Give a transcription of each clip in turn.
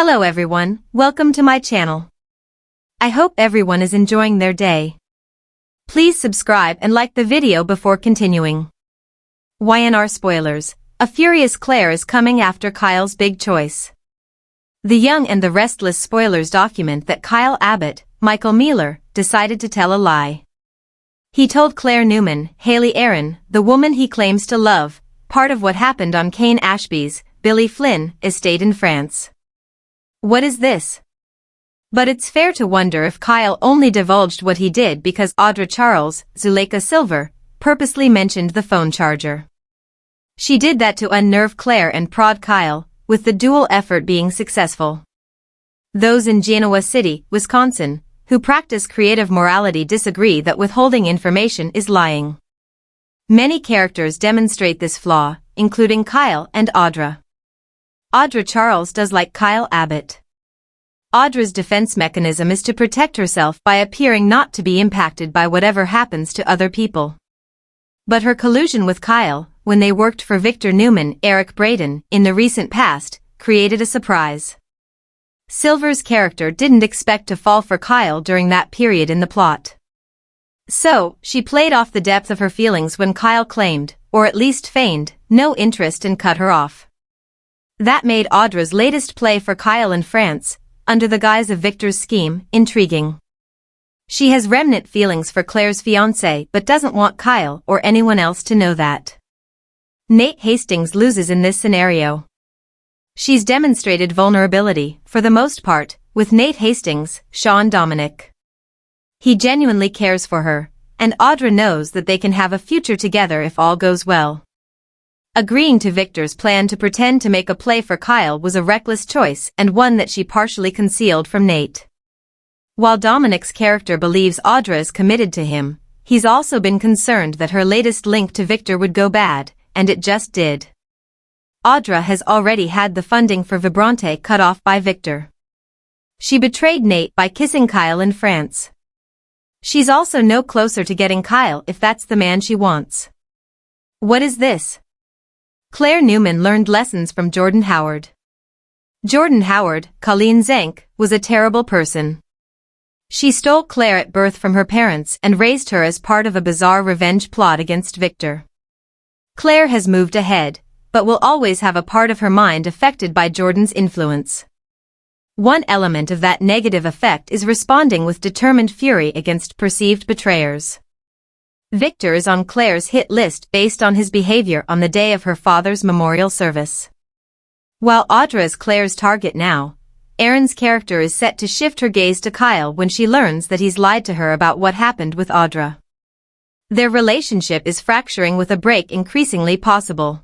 Hello everyone, welcome to my channel. I hope everyone is enjoying their day. Please subscribe and like the video before continuing. YNR spoilers. A furious Claire is coming after Kyle's big choice. The Young and the Restless spoilers document that Kyle Abbott, Michael Mealer, decided to tell a lie. He told Claire Newman, Haley Aaron, the woman he claims to love, part of what happened on Kane Ashby's, Billy Flynn, estate in France. What is this? But it's fair to wonder if Kyle only divulged what he did because Audra Charles, Zuleika Silver, purposely mentioned the phone charger. She did that to unnerve Claire and prod Kyle, with the dual effort being successful. Those in Genoa City, Wisconsin, who practice creative morality disagree that withholding information is lying. Many characters demonstrate this flaw, including Kyle and Audra. Audra Charles does like Kyle Abbott. Audra's defense mechanism is to protect herself by appearing not to be impacted by whatever happens to other people. But her collusion with Kyle, when they worked for Victor Newman, Eric Braeden, in the recent past, created a surprise. Silver's character didn't expect to fall for Kyle during that period in the plot. So, she played off the depth of her feelings when Kyle claimed, or at least feigned, no interest and cut her off. That made Audra's latest play for Kyle in France, under the guise of Victor's scheme, intriguing. She has remnant feelings for Claire's fiancé but doesn't want Kyle or anyone else to know that. Nate Hastings loses in this scenario. She's demonstrated vulnerability, for the most part, with Nate Hastings, Sean Dominic. He genuinely cares for her, and Audra knows that they can have a future together if all goes well. Agreeing to Victor's plan to pretend to make a play for Kyle was a reckless choice and one that she partially concealed from Nate. While Dominic's character believes Audra is committed to him, he's also been concerned that her latest link to Victor would go bad, and it just did. Audra has already had the funding for Vibrante cut off by Victor. She betrayed Nate by kissing Kyle in France. She's also no closer to getting Kyle if that's the man she wants. What is this? Claire Newman learned lessons from Jordan Howard. Jordan Howard, Colleen Zank, was a terrible person. She stole Claire at birth from her parents and raised her as part of a bizarre revenge plot against Victor. Claire has moved ahead, but will always have a part of her mind affected by Jordan's influence. One element of that negative effect is responding with determined fury against perceived betrayers. Victor is on Claire's hit list based on his behavior on the day of her father's memorial service. While Audra is Claire's target now, Erin's character is set to shift her gaze to Kyle when she learns that he's lied to her about what happened with Audra. Their relationship is fracturing with a break increasingly possible.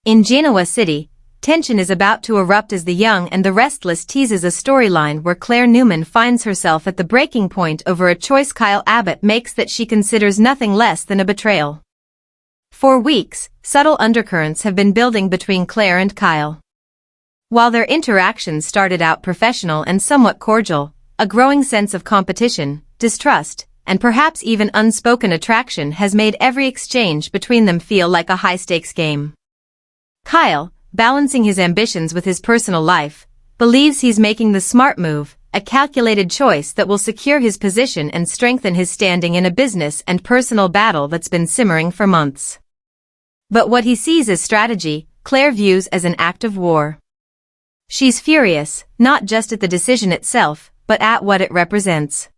In Genoa City, tension is about to erupt as The Young and the Restless teases a storyline where Claire Newman finds herself at the breaking point over a choice Kyle Abbott makes that she considers nothing less than a betrayal. For weeks, subtle undercurrents have been building between Claire and Kyle. While their interactions started out professional and somewhat cordial, a growing sense of competition, distrust, and perhaps even unspoken attraction has made every exchange between them feel like a high-stakes game. Kyle, balancing his ambitions with his personal life, believes he's making the smart move, a calculated choice that will secure his position and strengthen his standing in a business and personal battle that's been simmering for months. But what he sees as strategy, Claire views as an act of war. She's furious, not just at the decision itself, but at what it represents.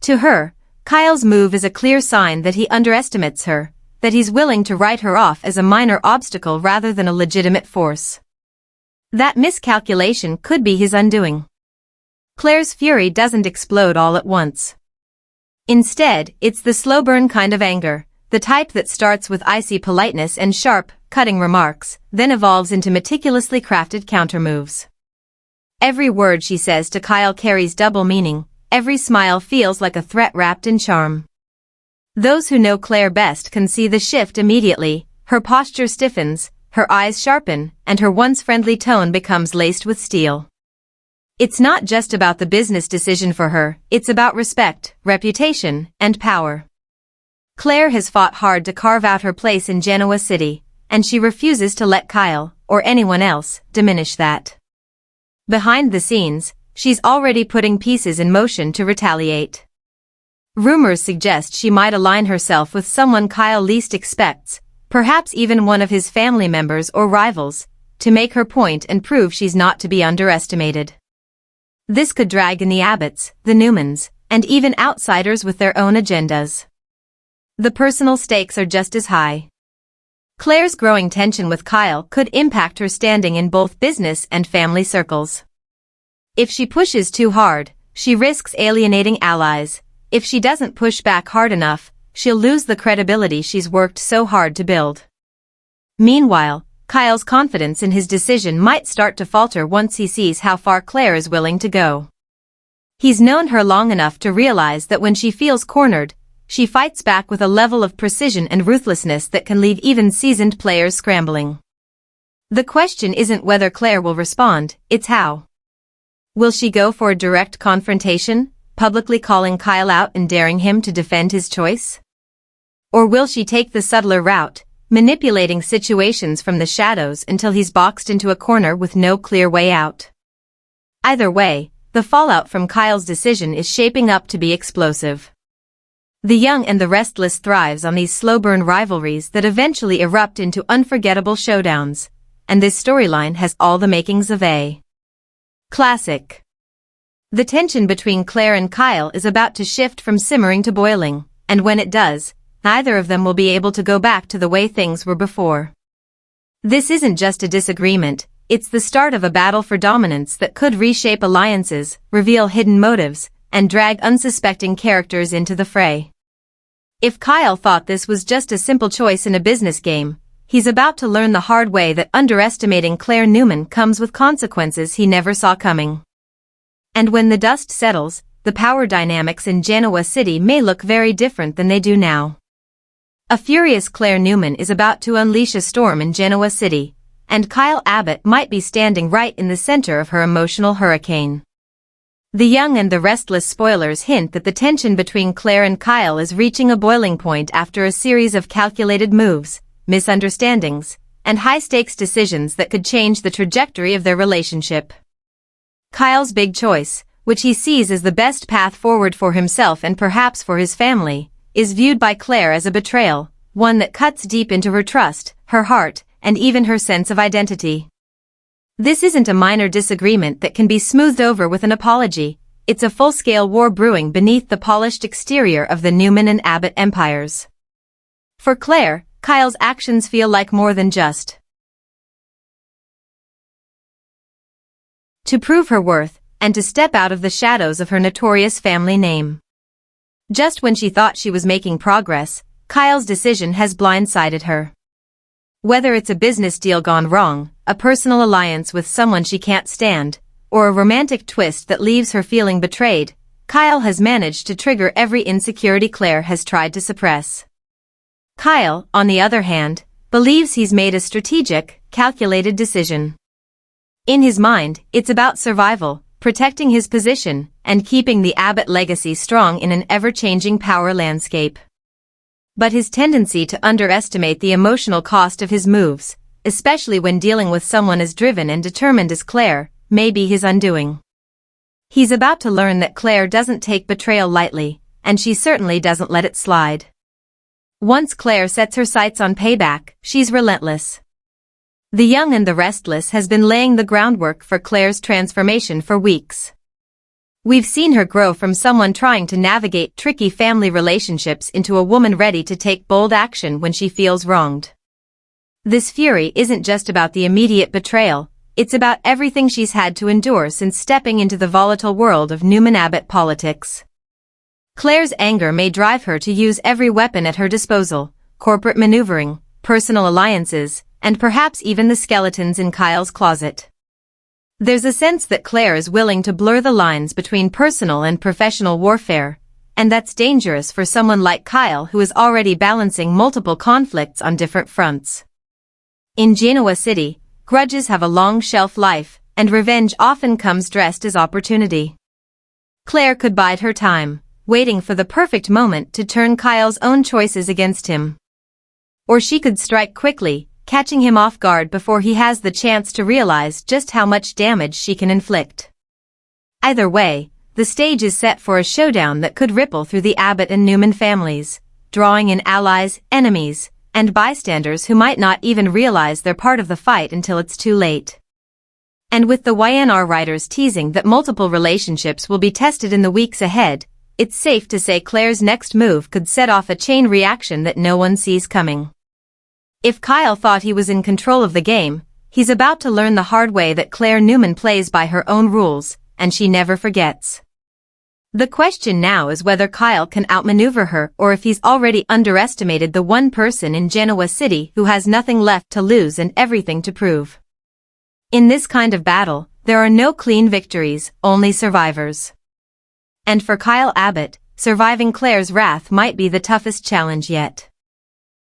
To her, Kyle's move is a clear sign that he underestimates her, that he's willing to write her off as a minor obstacle rather than a legitimate force. That miscalculation could be his undoing. Claire's fury doesn't explode all at once. Instead, it's the slow burn kind of anger, the type that starts with icy politeness and sharp, cutting remarks, then evolves into meticulously crafted countermoves. Every word she says to Kyle carries double meaning, every smile feels like a threat wrapped in charm. Those who know Claire best can see the shift immediately. Her posture stiffens, her eyes sharpen, and her once friendly tone becomes laced with steel. It's not just about the business decision for her, it's about respect, reputation, and power. Claire has fought hard to carve out her place in Genoa City, and she refuses to let Kyle, or anyone else, diminish that. Behind the scenes, she's already putting pieces in motion to retaliate. Rumors suggest she might align herself with someone Kyle least expects, perhaps even one of his family members or rivals, to make her point and prove she's not to be underestimated. This could drag in the Abbotts, the Newmans, and even outsiders with their own agendas. The personal stakes are just as high. Claire's growing tension with Kyle could impact her standing in both business and family circles. If she pushes too hard, she risks alienating allies. If she doesn't push back hard enough, she'll lose the credibility she's worked so hard to build. Meanwhile, Kyle's confidence in his decision might start to falter once he sees how far Claire is willing to go. He's known her long enough to realize that when she feels cornered, she fights back with a level of precision and ruthlessness that can leave even seasoned players scrambling. The question isn't whether Claire will respond, it's how. Will she go for a direct confrontation, publicly calling Kyle out and daring him to defend his choice? Or will she take the subtler route, manipulating situations from the shadows until he's boxed into a corner with no clear way out? Either way, the fallout from Kyle's decision is shaping up to be explosive. The Young and the Restless thrives on these slow-burn rivalries that eventually erupt into unforgettable showdowns, and this storyline has all the makings of a classic. The tension between Claire and Kyle is about to shift from simmering to boiling, and when it does, neither of them will be able to go back to the way things were before. This isn't just a disagreement, it's the start of a battle for dominance that could reshape alliances, reveal hidden motives, and drag unsuspecting characters into the fray. If Kyle thought this was just a simple choice in a business game, he's about to learn the hard way that underestimating Claire Newman comes with consequences he never saw coming. And when the dust settles, the power dynamics in Genoa City may look very different than they do now. A furious Claire Newman is about to unleash a storm in Genoa City, and Kyle Abbott might be standing right in the center of her emotional hurricane. The Young and the Restless spoilers hint that the tension between Claire and Kyle is reaching a boiling point after a series of calculated moves, misunderstandings, and high-stakes decisions that could change the trajectory of their relationship. Kyle's big choice, which he sees as the best path forward for himself and perhaps for his family, is viewed by Claire as a betrayal, one that cuts deep into her trust, her heart, and even her sense of identity. This isn't a minor disagreement that can be smoothed over with an apology, it's a full-scale war brewing beneath the polished exterior of the Newman and Abbott empires. For Claire, Kyle's actions feel like more than just to prove her worth, and to step out of the shadows of her notorious family name. Just when she thought she was making progress, Kyle's decision has blindsided her. Whether it's a business deal gone wrong, a personal alliance with someone she can't stand, or a romantic twist that leaves her feeling betrayed, Kyle has managed to trigger every insecurity Claire has tried to suppress. Kyle, on the other hand, believes he's made a strategic, calculated decision. In his mind, it's about survival, protecting his position, and keeping the Abbott legacy strong in an ever-changing power landscape. But his tendency to underestimate the emotional cost of his moves, especially when dealing with someone as driven and determined as Claire, may be his undoing. He's about to learn that Claire doesn't take betrayal lightly, and she certainly doesn't let it slide. Once Claire sets her sights on payback, she's relentless. The Young and the Restless has been laying the groundwork for Claire's transformation for weeks. We've seen her grow from someone trying to navigate tricky family relationships into a woman ready to take bold action when she feels wronged. This fury isn't just about the immediate betrayal, it's about everything she's had to endure since stepping into the volatile world of Newman-Abbott politics. Claire's anger may drive her to use every weapon at her disposal, corporate maneuvering, personal alliances, and perhaps even the skeletons in Kyle's closet. There's a sense that Claire is willing to blur the lines between personal and professional warfare, and that's dangerous for someone like Kyle who is already balancing multiple conflicts on different fronts. In Genoa City, grudges have a long shelf life, and revenge often comes dressed as opportunity. Claire could bide her time, waiting for the perfect moment to turn Kyle's own choices against him. Or she could strike quickly, catching him off guard before he has the chance to realize just how much damage she can inflict. Either way, the stage is set for a showdown that could ripple through the Abbott and Newman families, drawing in allies, enemies, and bystanders who might not even realize they're part of the fight until it's too late. And with the YNR writers teasing that multiple relationships will be tested in the weeks ahead, it's safe to say Claire's next move could set off a chain reaction that no one sees coming. If Kyle thought he was in control of the game, he's about to learn the hard way that Claire Newman plays by her own rules, and she never forgets. The question now is whether Kyle can outmaneuver her or if he's already underestimated the one person in Genoa City who has nothing left to lose and everything to prove. In this kind of battle, there are no clean victories, only survivors. And for Kyle Abbott, surviving Claire's wrath might be the toughest challenge yet.